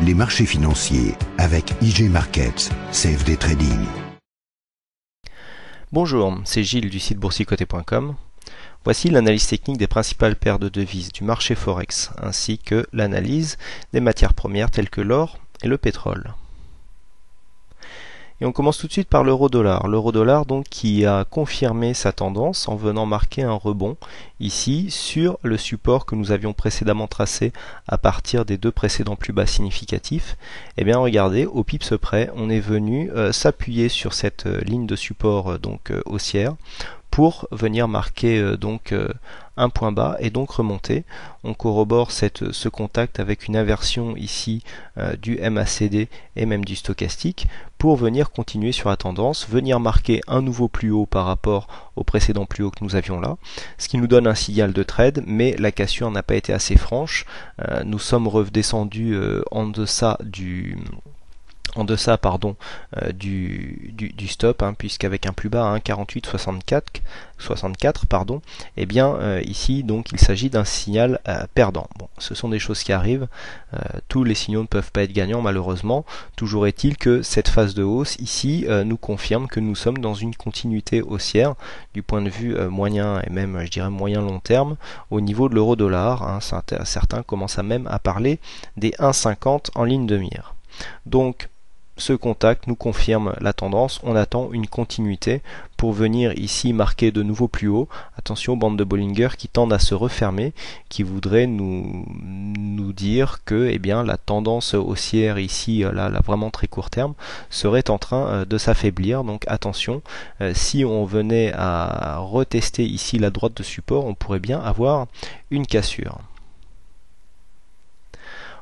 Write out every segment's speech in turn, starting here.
les marchés financiers avec IG Markets, CFD Trading. Bonjour, c'est Gilles du site boursicoté.com. Voici l'analyse technique des principales paires de devises du marché Forex, ainsi que l'analyse des matières premières telles que l'or et le pétrole. Et on commence tout de suite par l'euro-dollar. L'euro-dollar donc qui a confirmé sa tendance en venant marquer un rebond ici sur le support que nous avions précédemment tracé à partir des deux précédents plus bas significatifs. Et bien regardez, au pips près, on est venu s'appuyer sur cette ligne de support haussière pour venir marquer un point bas et donc remonter. On corrobore ce contact avec une inversion ici du MACD et même du stochastique pour venir continuer sur la tendance, venir marquer un nouveau plus haut par rapport au précédent plus haut que nous avions là, ce qui nous donne un signal de trade, mais la cassure n'a pas été assez franche. Nous sommes redescendus en deçà du stop, puisqu'avec un plus bas à 1,4864, et bien ici donc il s'agit d'un signal perdant. Bon, ce sont des choses qui arrivent, tous les signaux ne peuvent pas être gagnants malheureusement. Toujours est-il que cette phase de hausse ici nous confirme que nous sommes dans une continuité haussière du point de vue moyen et même je dirais moyen long terme au niveau de l'euro-dollar. Certains commencent même à parler des 1,50 en ligne de mire. Donc ce contact nous confirme la tendance, on attend une continuité pour venir ici marquer de nouveau plus haut. Attention aux bandes de Bollinger qui tendent à se refermer, qui voudraient nous dire que la tendance haussière ici, là vraiment très court terme, serait en train de s'affaiblir. Donc attention, si on venait à retester ici la droite de support, on pourrait bien avoir une cassure.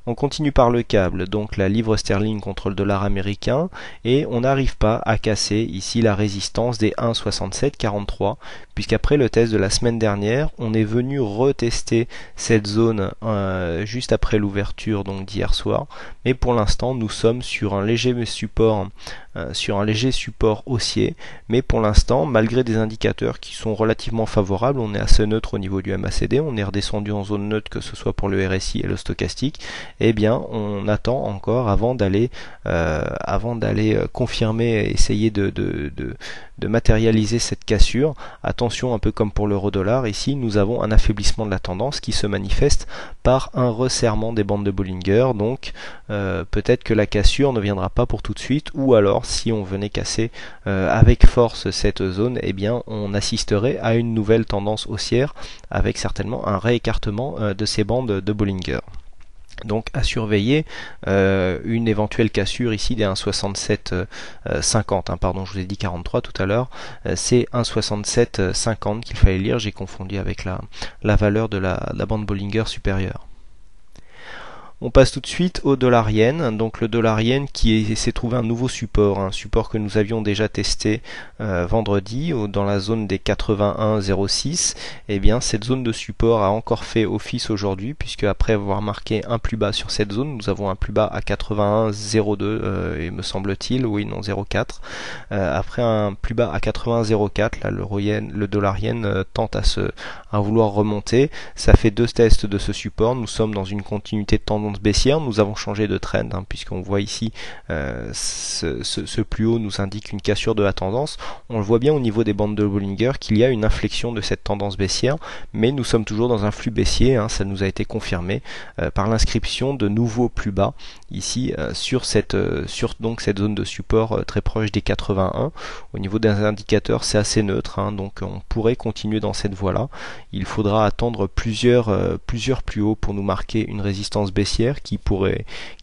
On continue par le câble, donc la livre sterling contre le dollar américain, et on n'arrive pas à casser ici la résistance des 1,6743, puisqu'après le test de la semaine dernière, on est venu retester cette zone juste après l'ouverture d'hier soir, mais pour l'instant nous sommes sur un léger support haussier, mais pour l'instant, malgré des indicateurs qui sont relativement favorables, on est assez neutre au niveau du MACD, on est redescendu en zone neutre que ce soit pour le RSI et le stochastique. Eh bien on attend encore avant d'aller confirmer et essayer de matérialiser cette cassure. Attention, un peu comme pour l'euro-dollar, ici nous avons un affaiblissement de la tendance qui se manifeste par un resserrement des bandes de Bollinger, donc peut-être que la cassure ne viendra pas pour tout de suite, ou alors si on venait casser avec force cette zone, eh bien on assisterait à une nouvelle tendance haussière avec certainement un réécartement de ces bandes de Bollinger. Donc à surveiller une éventuelle cassure ici des 1,6750, pardon, je vous ai dit 43 tout à l'heure, c'est 1,6750 qu'il fallait lire, j'ai confondu avec la valeur de la bande Bollinger supérieure. On passe tout de suite au dollar-yen, donc le dollar-yen qui s'est trouvé un nouveau support, un support que nous avions déjà testé vendredi dans la zone des 81,06. Et bien cette zone de support a encore fait office aujourd'hui, puisque après avoir marqué un plus bas sur cette zone, nous avons un plus bas à 81,02 et me semble-t-il, oui non 0,4. Après un plus bas à 81,04, là le dollar-yen tente à vouloir remonter. Ça fait deux tests de ce support, nous sommes dans une continuité de tendance baissière, nous avons changé de trend puisqu'on voit ici ce plus haut nous indique une cassure de la tendance. On le voit bien au niveau des bandes de Bollinger qu'il y a une inflexion de cette tendance baissière, mais nous sommes toujours dans un flux baissier, ça nous a été confirmé par l'inscription de nouveaux plus bas ici sur cette zone de support très proche des 81. Au niveau des indicateurs c'est assez neutre, donc on pourrait continuer dans cette voie là. Il faudra attendre plusieurs plus hauts pour nous marquer une résistance baissière qui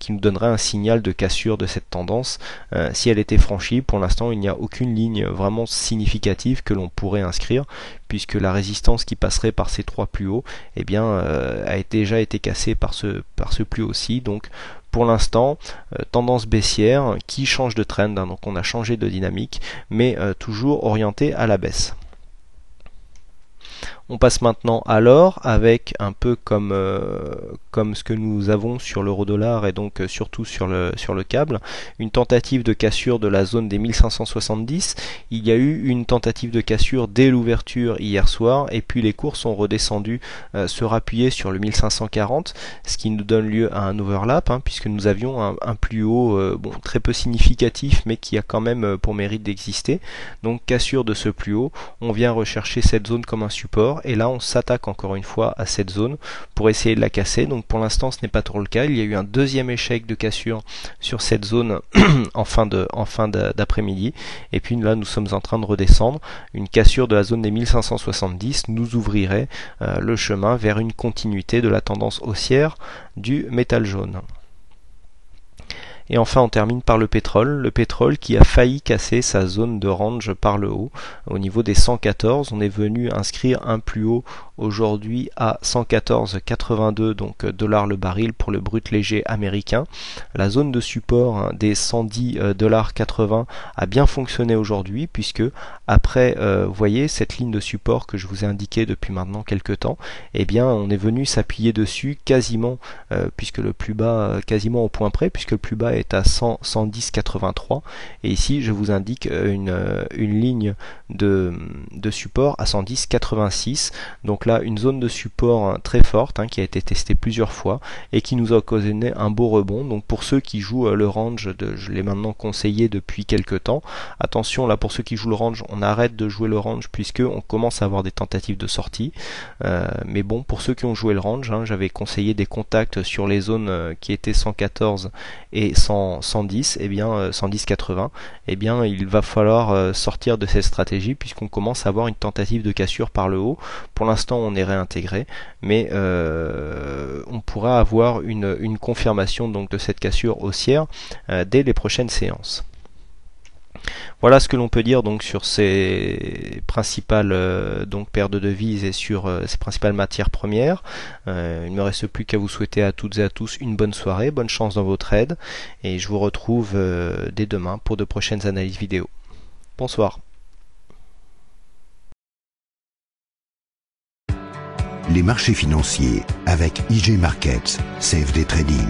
nous donnerait un signal de cassure de cette tendance. Si elle était franchie, pour l'instant il n'y a aucune ligne vraiment significative que l'on pourrait inscrire, puisque la résistance qui passerait par ces trois plus hauts a déjà été cassée par ce plus haut-ci. Donc pour l'instant, tendance baissière qui change de trend, donc on a changé de dynamique, mais toujours orienté à la baisse. On passe maintenant à l'or avec un peu comme ce que nous avons sur l'euro-dollar et donc surtout sur le câble, une tentative de cassure de la zone des 1570. Il y a eu une tentative de cassure dès l'ouverture hier soir et puis les cours sont redescendus se rappuyer sur le 1540, ce qui nous donne lieu à un overlap puisque nous avions un plus haut très peu significatif mais qui a quand même pour mérite d'exister. Donc cassure de ce plus haut, on vient rechercher cette zone comme un support et là on s'attaque encore une fois à cette zone pour essayer de la casser. Donc pour l'instant ce n'est pas trop le cas, il y a eu un deuxième échec de cassure sur cette zone en fin d'après-midi et puis là nous sommes en train de redescendre. Une cassure de la zone des 1570 nous ouvrirait le chemin vers une continuité de la tendance haussière du métal jaune. Et enfin on termine par le pétrole qui a failli casser sa zone de range par le haut au niveau des 114. On est venu inscrire un plus haut aujourd'hui à 114,82 donc dollars le baril pour le brut léger américain. La zone de support des 110,80 a bien fonctionné aujourd'hui puisque après vous voyez cette ligne de support que je vous ai indiquée depuis maintenant quelques temps, eh bien on est venu s'appuyer dessus quasiment puisque le plus bas quasiment au point près puisque le plus bas est à 110,83 et ici je vous indique une ligne de support à 110,86. Donc là une zone de support très forte qui a été testée plusieurs fois et qui nous a occasionné un beau rebond. Donc pour ceux qui jouent le range, je l'ai maintenant conseillé depuis quelques temps, attention là pour ceux qui jouent le range, on arrête de jouer le range puisque on commence à avoir des tentatives de sortie, mais bon pour ceux qui ont joué le range, j'avais conseillé des contacts sur les zones qui étaient 114 et 110, et bien 110,80, et bien il va falloir sortir de cette stratégie puisqu'on commence à avoir une tentative de cassure par le haut. Pour l'instant on est réintégré, mais on pourra avoir une confirmation donc de cette cassure haussière dès les prochaines séances. Voilà ce que l'on peut dire donc sur ces principales paires de devises et sur ces principales matières premières. Il ne me reste plus qu'à vous souhaiter à toutes et à tous une bonne soirée, bonne chance dans vos trades et je vous retrouve dès demain pour de prochaines analyses vidéo. Bonsoir. Les marchés financiers avec IG Markets, CFD Trading.